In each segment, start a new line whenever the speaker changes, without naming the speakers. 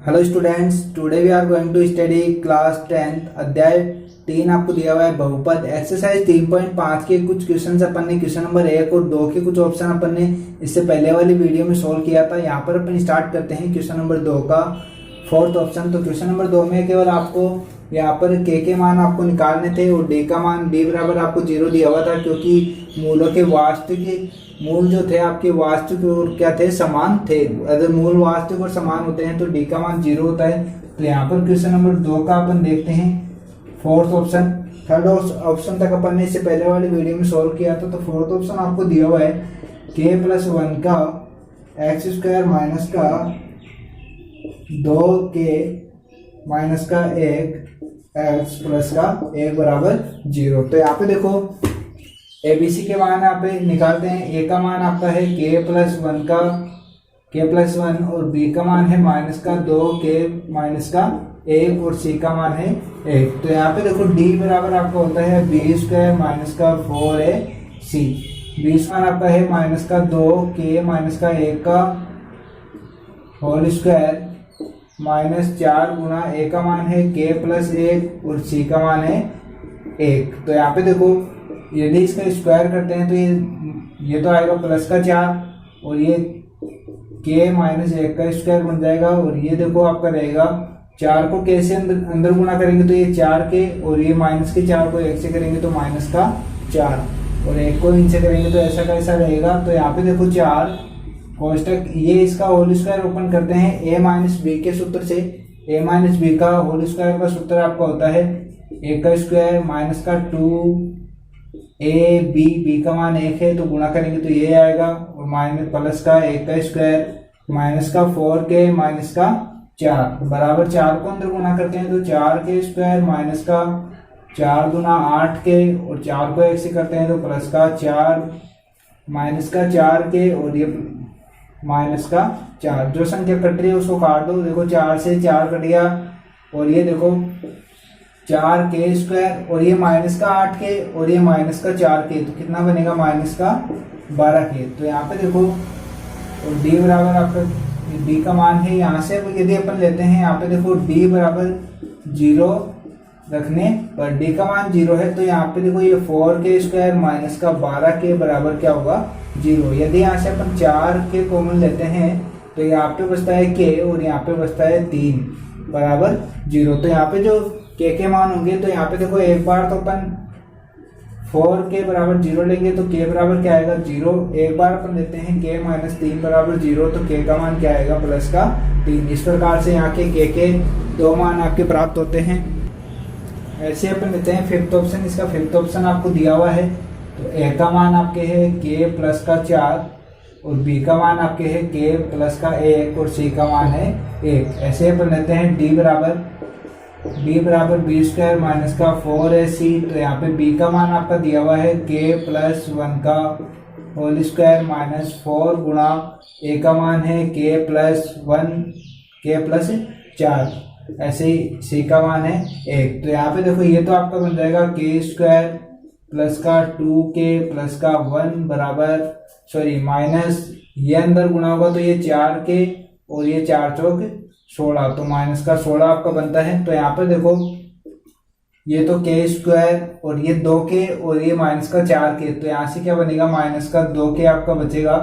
Hello students, today we are going to study class 10 अध्याय 3 आपको दिया हुआ है बहुपद। एक्सरसाइज 3.5 के कुछ क्वेश्चंस अपन ने क्वेश्चन नंबर 1 और 2 के कुछ ऑप्शन अपन ने इससे पहले वाली वीडियो में सोल्व किया था। यहाँ पर अपन स्टार्ट करते हैं क्वेश्चन नंबर 2 का फोर्थ ऑप्शन। तो क्वेश्चन नंबर 2 में केवल आपको यहाँ पर के मान आपको निकालने थे और डी का मान डी बराबर आपको 0 दिया हुआ था, क्योंकि मूलों के वास्तविक मूल जो थे आपके वास्तविक और क्या थे, समान थे। अगर मूल वास्तविक और समान होते हैं तो डी का मान 0 होता है। तो यहाँ पर क्वेश्चन नंबर 2 का अपन देखते हैं फोर्थ ऑप्शन। थर्ड ऑप्शन तक अपन ने इससे पहले वाली वीडियो में सोल्व किया था। तो फोर्थ ऑप्शन आपको दिया हुआ है k+1 का x² माइनस का 2k माइनस का 1 x प्लस का 1 बराबर 0। तो यहाँ पे देखो एबीसी के मान यहाँ पे निकालते हैं। ए का मान आपका है k+1 और बी का मान है माइनस का 2k माइनस का 1 और सी का मान है 1। तो यहाँ पे देखो डी बराबर आपका होता है b² माइनस का 4ac। बी मान आपका है माइनस का 2k माइनस का 1 का होल स्क्वायर माइनस 4 गुना ए का मान है k+1 और सी का मान है 1। तो यहाँ पे देखो यदि इसका स्क्वायर करते हैं तो ये तो आएगा प्लस का 4 और ये k माइनस 1 का स्क्वायर बन जाएगा। और ये देखो आपका रहेगा 4 को k से अंदर गुना करेंगे तो ये 4k और ये माइनस के 4 को 1 से करेंगे तो माइनस का 4 और 1 को इनसे करेंगे तो ऐसा कैसा रहेगा। तो यहाँ पे देखो 4 कोष्टक ये इसका होल स्क्वायर ओपन करते हैं a - b के सूत्र से। a - b का होल स्क्वायर का सूत्र आपका होता है a का स्क्वायर माइनस का 2ab, b का मान 1 है तो गुणा करेंगे तो ये आएगा और माइनस प्लस का 1 का स्क्वायर माइनस का 4k माइनस का 4 बराबर 4 को अंदर गुणा करते हैं तो 4k स्क्वायर माइनस का 4 दूना 8k और 4 को 1 से करते हैं तो प्लस का 4 माइनस का 4k और ये माइनस का 4। जो संख्या कट रही है उसको काट दो। देखो 4 से 4 कट गया और ये देखो 4k स्क्वायर और ये माइनस का 8k और ये माइनस का 4k तो कितना बनेगा माइनस का 12k। तो यहाँ पे देखो और d बराबर आपका d का मान है। यहाँ से यदि अपन लेते हैं यहाँ पे देखो d बराबर 0 रखने पर d का मान 0 है तो यहाँ पे देखो ये 4k स्क्वायर माइनस का 12k बराबर क्या होगा 0। यदि यहाँ से अपन 4k कॉमन लेते हैं तो यहाँ पे बचता है k और यहाँ पे बचता है 3 बराबर 0। तो यहाँ पे जो के मान होंगे तो यहाँ पे देखो एक बार तो अपन 4k बराबर 0 लेंगे तो k बराबर क्या आएगा 0। एक बार अपन लेते हैं k - 3 बराबर 0 तो k का मान क्या आएगा प्लस का 3। इस प्रकार से यहाँ के दो मान आपके प्राप्त होते हैं। ऐसे अपन लेते हैं फिफ्थ ऑप्शन। इसका फिफ्थ ऑप्शन आपको दिया हुआ है तो ए का मान आपके है k प्लस का 4 और बी का मान आपके है k प्लस का 1 और सी का मान है 1। ऐसे अपन लेते हैं d बराबर b² माइनस का 4ac। तो यहाँ पे b का मान आपका दिया हुआ है k+1 का होल स्क्वायर माइनस 4 गुणा a का मान है k+4। ऐसे ही c का मान है 1। तो यहाँ पे देखो ये तो आपका बन जाएगा k² प्लस का 2k प्लस का 1 बराबर माइनस ये अंदर गुणा होगा तो ये 4k और ये 4 चौक 16 तो माइनस का 16 आपका बनता है। तो यहाँ पे देखो ये तो k² और ये 2k और ये माइनस का 4k तो यहाँ से क्या बनेगा माइनस का 2k आपका बचेगा।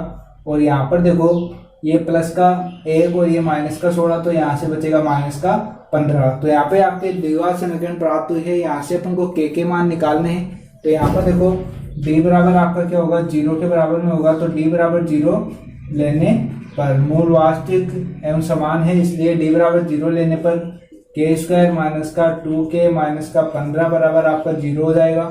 और यहाँ पर देखो ये प्लस का 1 और ये माइनस का 16 तो यहाँ से बचेगा माइनस का 15। तो यहाँ पे आपके द्विघात समीकरण प्राप्त हुई है। यहाँ से अपन को के मान निकालने हैं। तो यहाँ पर देखो d बराबर आपका क्या होगा 0 के बराबर में होगा तो d बराबर 0 लेने पर मूल वास्तविक एवं समान है, इसलिए d बराबर 0 लेने पर k² माइनस का 2k माइनस का 15 बराबर आपका 0 हो जाएगा।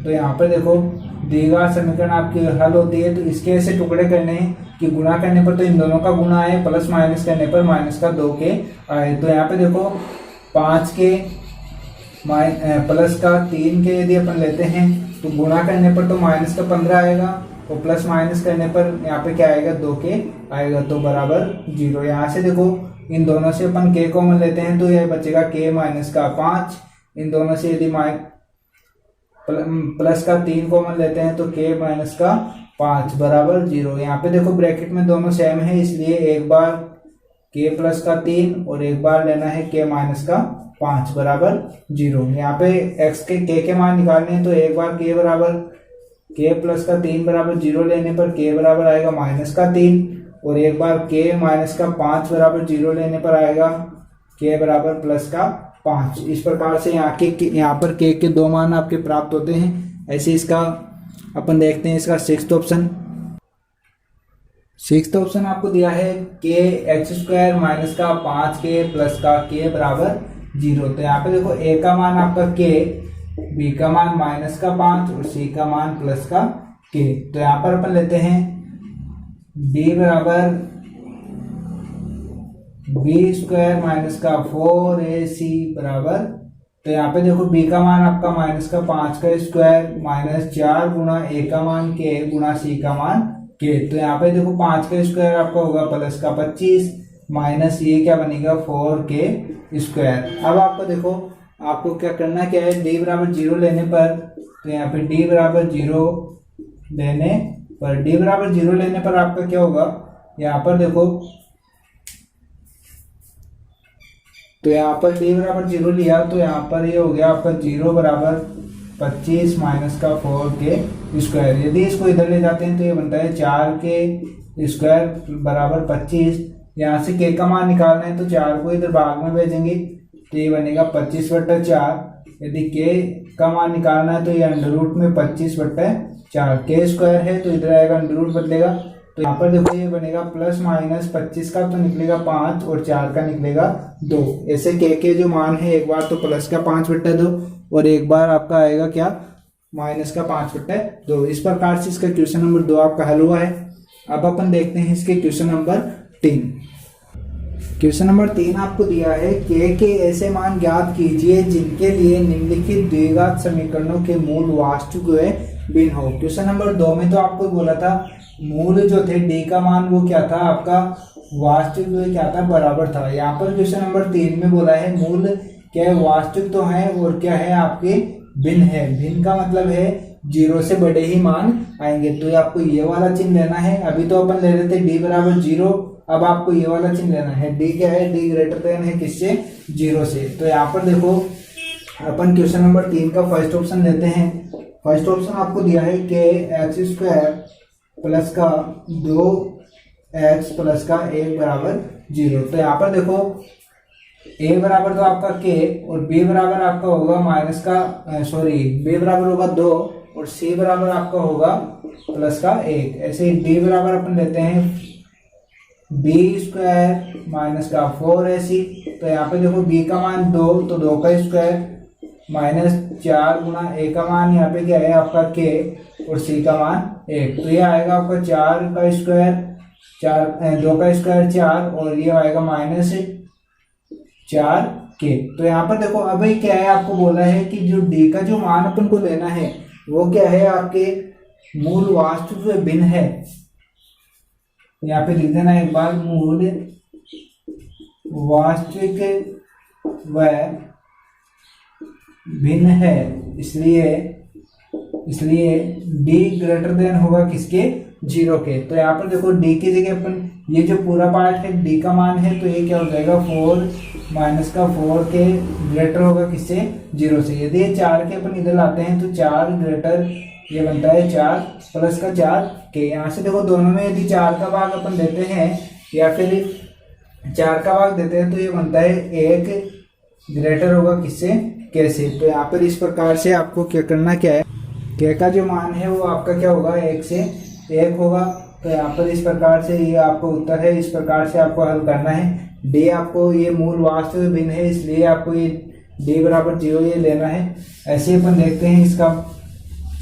तो यहाँ पर देखो द्विघात समीकरण आपकी हल होती है। तो इसके ऐसे टुकड़े करने हैं कि गुणा करने पर तो इन दोनों का गुणा आए, प्लस माइनस करने पर माइनस का 2k आए। तो यहाँ पे देखो 5k प्लस का 3k यदि अपन लेते हैं तो गुणा करने पर तो माइनस का 15 आएगा और प्लस माइनस करने पर यहाँ पे क्या आएगा 2k आएगा तो बराबर 0। यहाँ से देखो इन दोनों से अपन k कॉमन लेते हैं तो यह बचेगा k माइनस का 5। इन दोनों से यदि प्लस का 3 कॉमन लेते हैं तो k माइनस का 5 बराबर 0। यहाँ पे देखो ब्रैकेट में दोनों सेम है इसलिए एक बार k प्लस का 3 और एक बार लेना है k माइनस का 5 बराबर 0। यहाँ पे x के k के मान निकालने हैं तो एक बार k बराबर k प्लस का 3 बराबर 0 लेने पर k बराबर आएगा माइनस का 3 और एक बार k माइनस का 5 बराबर 0 लेने पर आएगा k बराबर प्लस का 5। इस प्रकार से यहाँ पर k के दो मान आपके प्राप्त होते हैं। ऐसे इसका अपन देखते हैं इसका सिक्स्थ ऑप्शन आपको दिया है k एक्स स्क्वायर माइनस का 5k प्लस का k बराबर 0। तो यहाँ पे देखो a का मान आपका k, b का मान माइनस का 5 और c का मान प्लस का k। तो यहाँ पर अपन लेते हैं d बराबर b स्क्वायर माइनस का 4ac बराबर, तो यहाँ पे देखो b का मान आपका माइनस का 5 का स्क्वायर माइनस 4 गुणा a का मान k गुणा c का मान k। तो यहाँ पे देखो 5 का स्क्वायर आपका होगा प्लस का 25 माइनस ये क्या बनेगा 4k स्क्वायर। अब आपको देखो आपको क्या करना क्या है, d बराबर 0 लेने पर, तो यहाँ पे d बराबर 0 लेने पर आपका क्या होगा, यहाँ पर देखो तो यहाँ पर d बराबर 0 लिया तो यहाँ पर ये हो गया आपका 0 बराबर 25 माइनस का 4k स्क्वायर। यदि इसको इधर ले जाते हैं तो ये बनता है 4k स्क्वायर बराबर 25। यहाँ से k का मान निकालना है तो 4 को इधर भाग में भेजेंगे तो ये बनेगा 25/4। यदि k का मान निकालना है तो ये अंडर रूट में 25/4 k स्क्वायर है तो इधर आएगा अंडर रूट बदलेगा। तो यहाँ पर देखो ये बनेगा प्लस माइनस 25 का तो निकलेगा 5 और 4 का निकलेगा 2। ऐसे के जो मान है एक बार तो प्लस का 5/2 और एक बार आपका आएगा क्या माइनस का 5/2। इस प्रकार से इसका क्वेश्चन नंबर 2 आपका हल हुआ है। अब अपन देखते हैं इसके क्वेश्चन नंबर 3। क्वेश्चन नंबर 3 आपको दिया है के ऐसे मान ज्ञात कीजिए जिनके लिए निम्नलिखित द्विघात समीकरणों के मूल वास्तविक भिन्न हो। क्वेश्चन नंबर 2 में तो आपको बोला था मूल जो थे d का मान वो क्या था आपका वास्तविक क्या था बराबर था। यहाँ पर क्वेश्चन नंबर 3 में बोला है मूल क्या है वास्तविक तो है और क्या है आपके भिन्न है। भिन्न का मतलब है 0 से बड़े ही मान आएंगे। तो आपको ये वाला चिन्ह लेना है। अभी तो अपन ले रहे थे d बराबर 0, अब आपको ये वाला चिन्ह लेना है। d क्या है, d ग्रेटर देन है किससे 0 से। तो यहाँ पर देखो अपन क्वेश्चन नंबर 3 का फर्स्ट ऑप्शन लेते हैं। फर्स्ट ऑप्शन आपको दिया है कि एक्स स्क्वायर प्लस का 2x प्लस का 1 बराबर 0। तो यहाँ पर देखो a बराबर तो आपका k और b बराबर आपका होगा माइनस का b बराबर होगा 2 और c बराबर आपका होगा प्लस का 1। ऐसे ही d बराबर अपन लेते हैं b स्क्वायर माइनस का 4ac। तो यहाँ पे देखो b का मान 2 तो 2 का स्क्वायर माइनस 4 गुणा a का मान यहाँ पे क्या है आपका k और c का मान 1। तो ये आएगा आपका 4 का स्क्वायर 2 का स्क्वायर 4 और ये आएगा माइनस 4k। तो यहाँ पर देखो अभी क्या है आपको बोला है कि जो d का जो मान अपन को लेना है वो क्या है आपके मूल वास्तविक भिन्न है। यहाँ पे लिख देना एक बार मूल वास्तविक व भिन्न है, इसलिए d ग्रेटर देन होगा किसके 0 के। तो यहाँ पर देखो d की जगह अपन ये जो पूरा पार्ट है d का मान है तो ये क्या हो जाएगा 4 माइनस का 4k ग्रेटर होगा किससे 0 से। यदि ये 4 के अपन इधर लाते हैं तो 4 ग्रेटर ये बनता है 4 प्लस का 4k। यहाँ से देखो दोनों में यदि 4 का भाग अपन देते हैं या फिर 4 का भाग देते हैं तो ये बनता है 1 ग्रेटर होगा किससे कैसे। तो यहाँ पर इस प्रकार से आपको क्या करना क्या है k का जो मान है वो आपका क्या होगा 1 से 1 होगा। तो यहाँ पर इस प्रकार से ये आपको उत्तर है। इस प्रकार से आपको हल करना है। d आपको ये मूल वास्तविक भिन्न है इसलिए आपको ये d बराबर 0 ये लेना है। ऐसे ही अपन देखते हैं इसका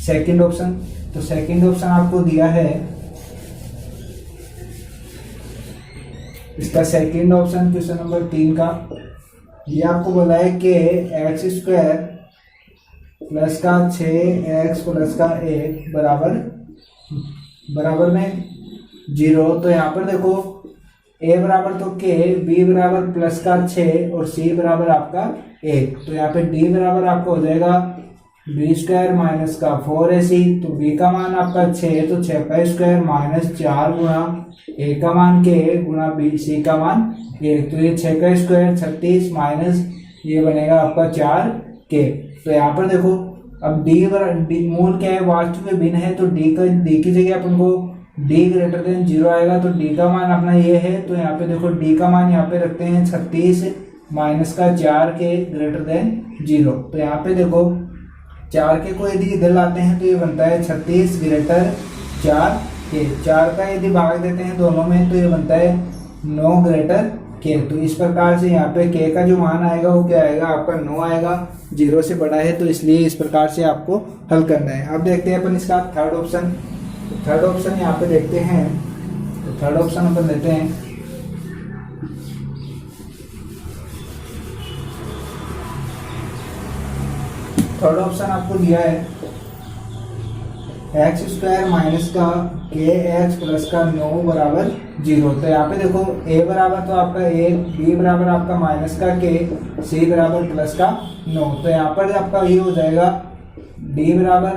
सेकंड ऑप्शन। तो सेकंड ऑप्शन आपको दिया है इसका सेकंड ऑप्शन क्वेश्चन नंबर 3 का ये आपको बोला है कि एक्स स्क्वायर प्लस का 6x प्लस का 1 बराबर में 0। तो यहाँ पर देखो a बराबर तो k, b बराबर प्लस का 6 और c बराबर आपका 1। तो यहाँ पे d बराबर आपका हो जाएगा बी स्क्वायर माइनस का 4ac, तो बी का मान आपका 6, तो 6 का स्क्वायर माइनस 4 गुणा ए का मान के गुणा बी सी का मान 1, तो ये 6 का स्क्वायर 36 माइनस ये बनेगा आपका 4k। तो यहाँ पर देखो अब डी मूल क्या है, वास्तविक में भिन्न है, तो डी की जगह अपन को डी ग्रेटर देन 0 आएगा, तो डी का मान अपना ये है, तो यहाँ पे देखो डी का मान यहाँ पे रखते हैं 36 माइनस का 4k ग्रेटर देन 0। तो यहाँ पे देखो 4k को यदि इधर लाते हैं तो ये बनता है 36 ग्रेटर 4k, 4 का यदि भाग देते हैं दोनों में तो ये बनता है 9 ग्रेटर k। तो इस प्रकार से यहाँ पे k का जो मान आएगा वो क्या आएगा आपका 9 आएगा, 0 से बड़ा है, तो इसलिए इस प्रकार से आपको हल करना है। अब देखते हैं अपन इसका थर्ड ऑप्शन। तो थर्ड ऑप्शन यहाँ पे देखते हैं, तो थर्ड ऑप्शन अपन लेते हैं। थर्ड ऑप्शन आपको दिया है एक्स स्क्वायर माइनस का के एक्स प्लस का 9 बराबर 0। तो यहाँ पे देखो a बराबर तो आपका 1, b बराबर आपका माइनस का k, c बराबर प्लस का 9। तो यहाँ पर आपका ये हो जाएगा d बराबर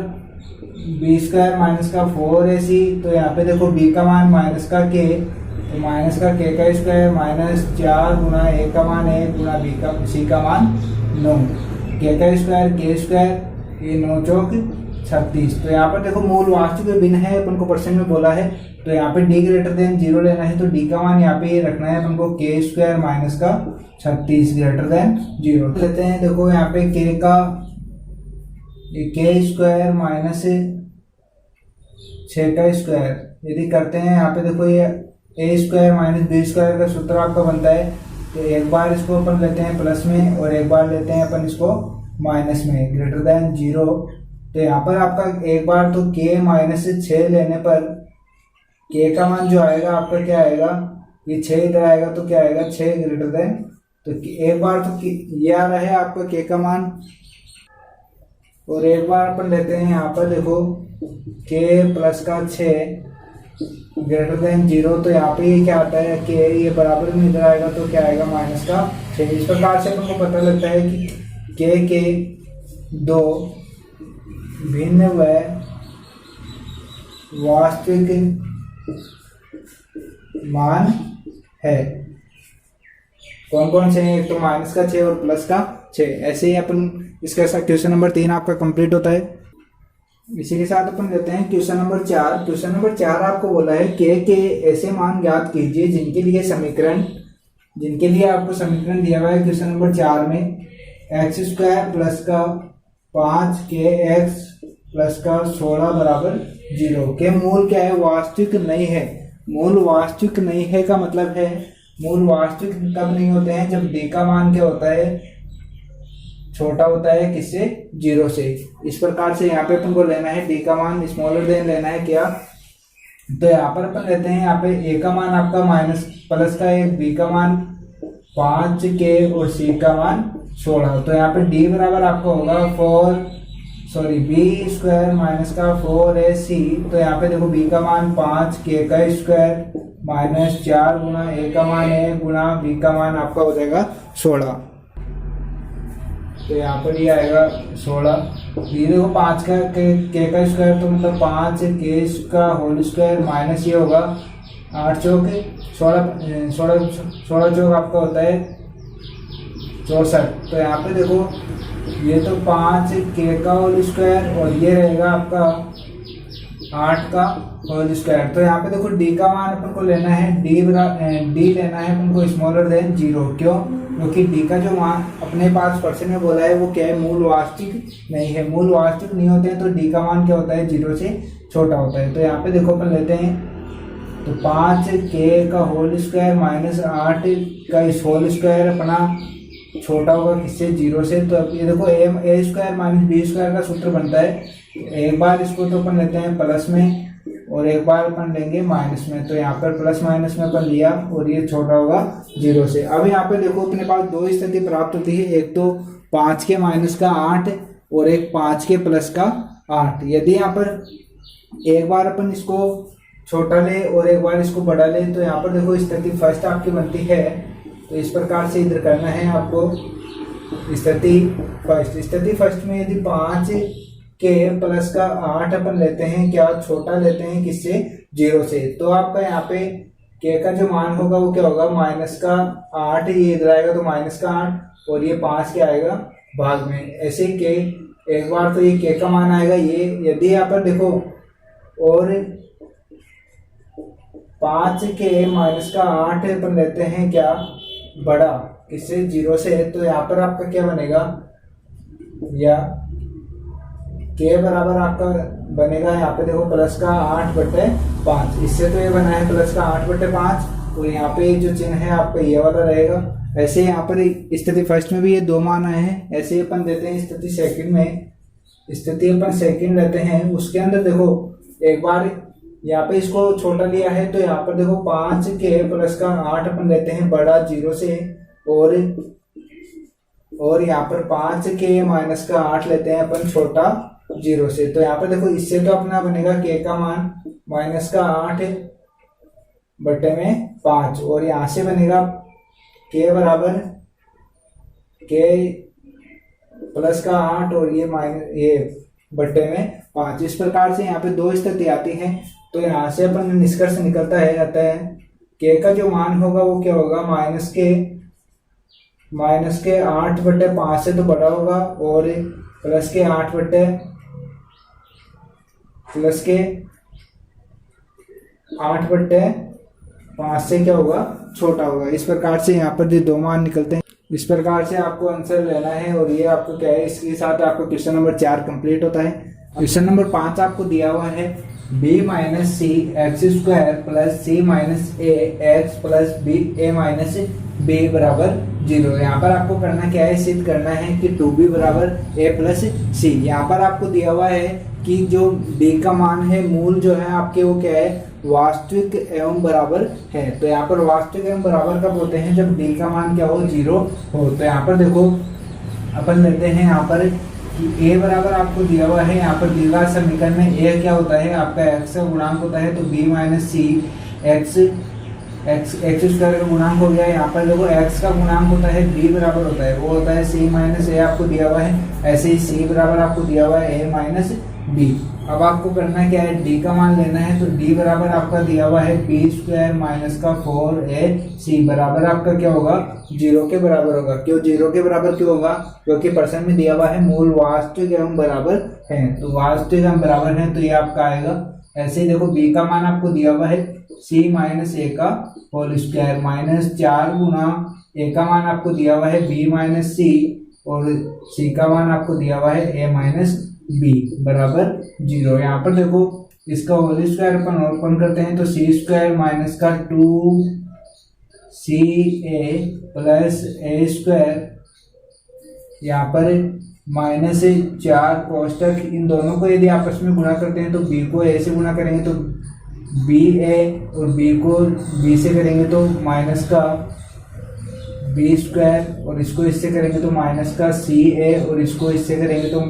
बी स्क्वायर माइनस का 4ac, तो यहाँ पे देखो b का मान माइनस का k, तो माइनस का k का स्क्वायर माइनस 4 गुना a का मान 1 गुना c का मान 9, k का स्क्वायर k स्क्वायर, ये 9 चौक 36। तो यहाँ पर देखो मूल वास्तविक में भिन्न है, अपन को परसेंट में बोला है, तो यहाँ पे d ग्रेटर देन 0 लेना है, तो d का मान यहाँ पे ये रखना है अपन को k स्क्वायर माइनस का 36 ग्रेटर देन 0 लेते हैं। देखो यहाँ पे k स्क्वायर माइनस 6 का स्क्वायर यदि करते हैं, यहाँ पे देखो ये a square minus B square का सूत्र आपका बनता है, तो एक बार इसको अपन लेते हैं प्लस में और एक बार लेते हैं अपन इसको माइनस में, ग्रेटर देन 0। तो यहाँ पर आपका एक बार तो k माइनस 6 लेने पर k का मान जो आएगा आपका क्या आएगा, ये 6 इधर आएगा तो क्या आएगा 6 ग्रेटर देन, तो एक बार तो ये आ रहा है आपका k का मान, और एक बार अपन लेते हैं यहाँ पर देखो k प्लस का 6 ग्रेटर देन 0। तो यहाँ पे ये क्या आता है k, ये बराबर में इधर आएगा तो क्या आएगा माइनस का 6। इस प्रकार से हमको पता लगता है कि k के दो भिन्न व वास्तविक मान है। कौन कौन से हैं, एक तो माइनस का 6 और प्लस का 6। ऐसे ही अपन इसके साथ क्वेश्चन नंबर 3 आपका कंप्लीट होता है। इसी के साथ अपन लेते हैं क्वेश्चन नंबर 4। क्वेश्चन नंबर 4 आपको बोला है के ऐसे मान ज्ञात कीजिए जिनके लिए आपको समीकरण दिया हुआ है क्वेश्चन नंबर 4 में, एक्स स्क्वायर प्लस का 5k प्लस का 16 बराबर 0 के मूल क्या है, वास्तविक नहीं है। मूल वास्तविक नहीं है का मतलब है, मूल वास्तविक तब नहीं होते हैं जब d का मान क्या होता है, छोटा होता है किससे, 0 से। इस प्रकार से यहाँ पे अपन को लेना है d का मान स्मॉलर देन लेना है क्या, तो यहाँ पर अपन लेते हैं, यहाँ पे a का मान आपका माइनस प्लस का 1, b का मान 5k और c का मान 16। तो यहाँ पे d बराबर आपका होगा b स्क्वायर माइनस का 4ac। तो यहाँ पे देखो b का मान 5k का स्क्वायर माइनस 4 गुना a का मान 1 गुना b का मान आपका हो जाएगा 16। तो यहाँ पर ये आएगा 16। ये देखो 5 का k का स्क्वायर तो मतलब 5k का होल स्क्वायर माइनस ये होगा 8 चौक 16 चौक आपका होता है 64। तो यहाँ पे देखो ये तो 5k का होल स्क्वायर और ये रहेगा आपका 8 का होल स्क्वायर। तो यहाँ पे देखो d का मान अपन को लेना है, d लेना है अपन को स्मॉलर देन 0। क्यों, क्योंकि d का जो मान अपने पास परसेंट में बोला है वो क्या है, मूल वास्तविक नहीं है। मूल वास्तविक नहीं होते हैं तो d का मान क्या होता है, 0 से छोटा होता है। तो यहाँ पे देखो अपन लेते हैं, तो 5k का होल स्क्वायर माइनस 8 का इस होल स्क्वायर अपना छोटा होगा किससे, 0 से। तो अब ये देखो a square minus b square का सूत्र बनता है, एक बार इसको तो अपन लेते हैं प्लस में और एक बार अपन लेंगे माइनस में। तो यहाँ पर प्लस माइनस में अपन लिया और ये छोटा होगा 0 से। अब यहाँ पे देखो अपने पास दो स्थिति प्राप्त होती है, एक तो 5k माइनस का 8 और एक 5k प्लस का 8। यदि यहाँ पर एक बार अपन इसको छोटा ले और एक बार इसको बड़ा ले, तो यहाँ पर देखो स्थिति फर्स्ट आपकी बनती है। तो इस प्रकार से इधर करना है आपको, स्थिति फर्स्ट में यदि 5 के प्लस का 8 अपन लेते हैं, क्या छोटा लेते हैं किससे, 0 से, तो आपका यहाँ पे के का जो मान होगा वो क्या होगा, माइनस का 8, ये इधर आएगा तो माइनस का 8 और ये 5 क्या आएगा भाग में। ऐसे के एक बार तो ये के का मान आएगा, ये यदि यहाँ पर देखो और 5 के माइनस का 8 अपन लेते हैं क्या बड़ा किससे, 0 से, तो यहाँ पर आपका क्या बनेगा, या के बराबर आपका बनेगा यहाँ पे देखो प्लस का 8/5, इससे तो ये बना है प्लस का 8/5 और यहाँ पे जो चिन्ह है आपका ये वाला रहेगा। ऐसे यहाँ पर स्थिति फर्स्ट में भी ये 2 मान आए हैं, ऐसे ही अपन देते हैं स्थिति सेकंड में। स्थिति अपन सेकंड लेते हैं, उसके अंदर देखो एक बार यहाँ पे इसको छोटा लिया है, तो यहाँ पर देखो 5 के प्लस का 8 अपन लेते हैं बड़ा 0 से, और यहाँ पर 5 के माइनस का 8 लेते हैं अपन छोटा 0 से। तो यहाँ पर देखो इससे तो अपना बनेगा के का मान माइनस का 8/5 और यहाँ से बनेगा के बराबर के प्लस का 8 और ये माइनस ये बट्टे में 5। इस प्रकार से यहाँ पे 2 स्थिति आती है, तो यहाँ से अपन निष्कर्ष निकलता है जाता है के का जो मान होगा वो क्या होगा, माइनस के 8/5 से तो बड़ा होगा और प्लस के 8/5 से क्या होगा, छोटा होगा। इस प्रकार से यहाँ पर जो 2 मान निकलते हैं, इस प्रकार से आपको आंसर लेना है और ये आपको क्या है, इसके साथ आपको क्वेश्चन नंबर 4 कंप्लीट होता है। क्वेश्चन नंबर 5 आपको दिया हुआ है b माइनस सी एक्स स्क्वायर प्लस सी माइनस ए एक्स प्लस बी ए माइनस बी बराबर 0। यहाँ पर आपको करना क्या है, सिद्ध करना है कि 2b बराबर a प्लस सी। यहाँ पर आपको दिया हुआ है कि जो b का मान है मूल जो है आपके वो क्या है, वास्तविक एवं बराबर है। तो यहाँ पर वास्तविक एवं बराबर कब होते हैं, जब b का मान क्या हो, 0 हो। तो यहाँ पर देखो अपन लेते हैं यहाँ पर कि a बराबर आपको दिया हुआ है, यहाँ पर दिए गए समीकरण में a क्या होता है, आपका x का गुणांक होता है, तो b माइनस सी एक्स स्क्वायर का गुणांक हो गया। यहाँ पर देखो x का गुणांक होता है b बराबर होता है, वो होता है c माइनस ए आपको दिया हुआ है। ऐसे ही c बराबर आपको दिया हुआ है a माइनस b। अब आपको करना क्या है, d का मान लेना है, तो d बराबर आपका दिया हुआ है b स्क्वायर माइनस का 4ac बराबर आपका क्या होगा, 0 के बराबर होगा। क्यों 0 के बराबर क्यों होगा, क्योंकि प्रश्न में दिया हुआ है मूल वास्तविक एवं बराबर है, तो वास्तविक एवं बराबर है तो ये आपका आएगा। ऐसे ही देखो b का मान आपको दिया हुआ है c माइनस ए का होल स्क्वायर माइनस 4 गुना a का मान आपको दिया हुआ है b माइनस सी और c का मान आपको दिया हुआ है a माइनस b बराबर 0। यहाँ पर देखो इसका होल स्क्वायर अपन ओपन करते हैं, तो c स्क्वायर माइनस का 2ca प्लस a स्क्वायर, यहाँ पर माइनस 4 कोष्टक, इन दोनों को यदि आपस में गुणा करते हैं तो b को a से गुणा करेंगे तो ba और b को b से करेंगे तो माइनस का b स्क्वायर और इसको इससे करेंगे तो माइनस का ca और इसको इससे करेंगे तो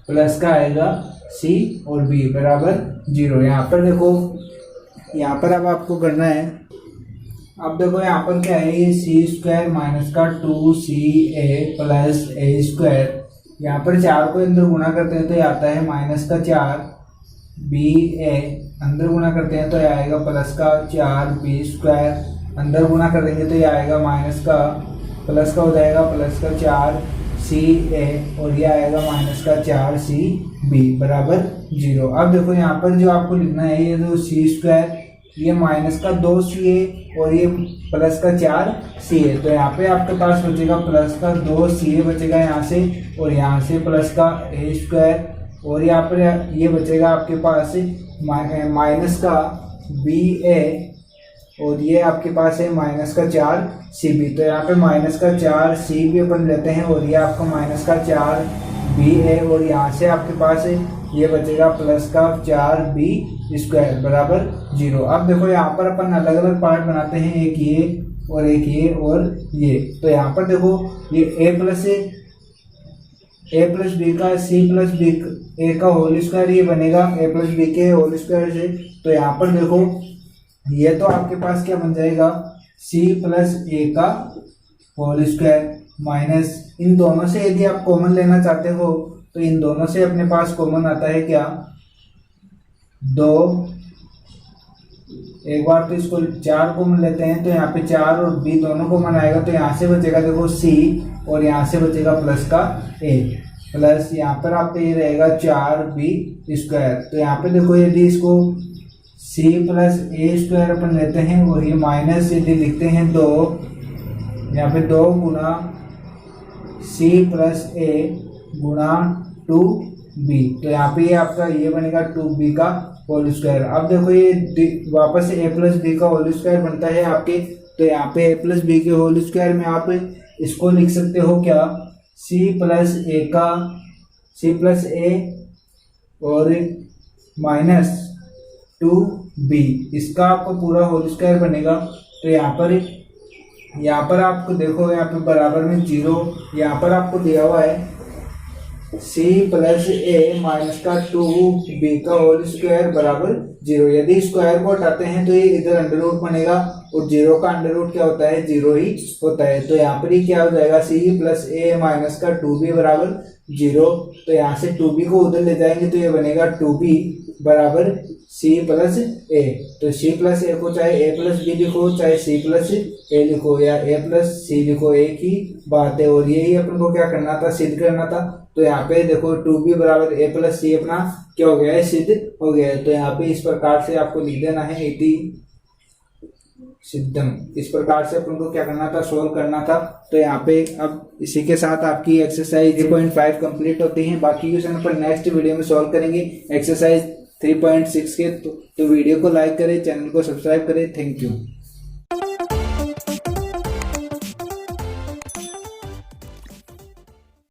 प्लस का आएगा c और b बराबर 0। यहाँ पर देखो, यहाँ पर अब आपको करना है, अब देखो यहाँ पर क्या है, ये c स्क्वायर माइनस का 2ca प्लस a स्क्वायर, यहाँ पर 4 को अंदर गुणा करते हैं तो ये आता है माइनस का 4ba, अंदर गुणा करते हैं तो ये आएगा प्लस का 4b स्क्वायर, अंदर गुणा कर देंगे तो ये आएगा माइनस का प्लस का हो जाएगा प्लस का 4ca और ये आएगा माइनस का 4cb बराबर 0। अब देखो यहाँ पर जो आपको लिखना है, ये जो c स्क्वायर, ये माइनस का 2ca और ये प्लस का 4ca, तो यहाँ पे आपके पास बचेगा प्लस का 2ca बचेगा यहाँ से, और यहाँ से प्लस का a स्क्वायर, और यहाँ पर ये बचेगा आपके पास माइनस का ba और ये आपके पास है माइनस का 4cb। तो यहाँ पे माइनस का 4cb अपन लेते हैं और ये आपका माइनस का 4ba और यहाँ से आपके पास है ये बचेगा प्लस का 4b स्क्वायर बराबर 0। अब देखो यहाँ पर अपन अलग अलग पार्ट बनाते हैं, एक ये और एक ये और ये। तो यहाँ पर देखो ये a प्लस बी का c प्लस बी ए का होल स्क्वायर ये बनेगा a प्लस बी के होल स्क्वायर से। तो यहाँ पर देखो ये तो आपके पास क्या बन जाएगा, c प्लस ए का होल स्क्वायर, माइनस इन दोनों से यदि आप कॉमन लेना चाहते हो तो इन दोनों से अपने पास कॉमन आता है क्या, 2। एक बार तो इसको 4 कॉमन लेते हैं तो यहाँ पे 4 और b दोनों कॉमन आएगा, तो यहाँ से बचेगा देखो c और यहाँ से बचेगा प्लस का a, प्लस यहाँ पर आपका ये रहेगा 4b²। तो यहाँ पे देखो यदि इसको c प्लस a² अपन लेते हैं, वही माइनस यदि लिखते हैं 2, यहाँ पे 2 गुना c प्लस a गुणा 2b, तो यहाँ पे ये आपका ये बनेगा 2b का होल स्क्वायर। अब देखो ये वापस से a प्लस बी का होल स्क्वायर बनता है आपके, तो यहाँ पे a प्लस बी के होल स्क्वायर में आप इसको लिख सकते हो क्या, c प्लस a और माइनस 2b, इसका आपको पूरा होल स्क्वायर बनेगा। तो यहाँ पर आपको देखो यहाँ पे बराबर में 0, यहाँ पर आपको दिया हुआ है c प्लस a माइनस का 2b का होल स्क्वायर बराबर 0। यदि स्क्वायर को हटाते हैं तो ये इधर अंडर रूट बनेगा और 0 का अंडर रूट क्या होता है, 0 ही होता है। तो यहाँ पर ही क्या हो जाएगा, c प्लस a माइनस का 2b बराबर 0। तो यहाँ से 2b को उधर ले जाएंगे तो ये बनेगा 2b बराबर c प्लस a। तो c प्लस a को चाहे a प्लस b लिखो, चाहे c प्लस a लिखो या a प्लस c लिखो, एक ही बात है। और यही अपन को क्या करना था, सिद्ध करना था। तो यहाँ पे देखो 2b बराबर a प्लस c अपना क्या हो गया है, सिद्ध हो गया है। तो यहाँ पे इस प्रकार से आपको लिख देना है इति सिद्धम। इस प्रकार से अपन को क्या करना था, सोल्व करना था। तो यहाँ पे अब इसी के साथ आपकी एक्सरसाइज 3.5 कंप्लीट होती है। बाकी क्वेश्चन अपन नेक्स्ट वीडियो में सॉल्व करेंगे एक्सरसाइज 3.6 के। तो वीडियो को लाइक करें, चैनल को सब्सक्राइब करें। Thank you.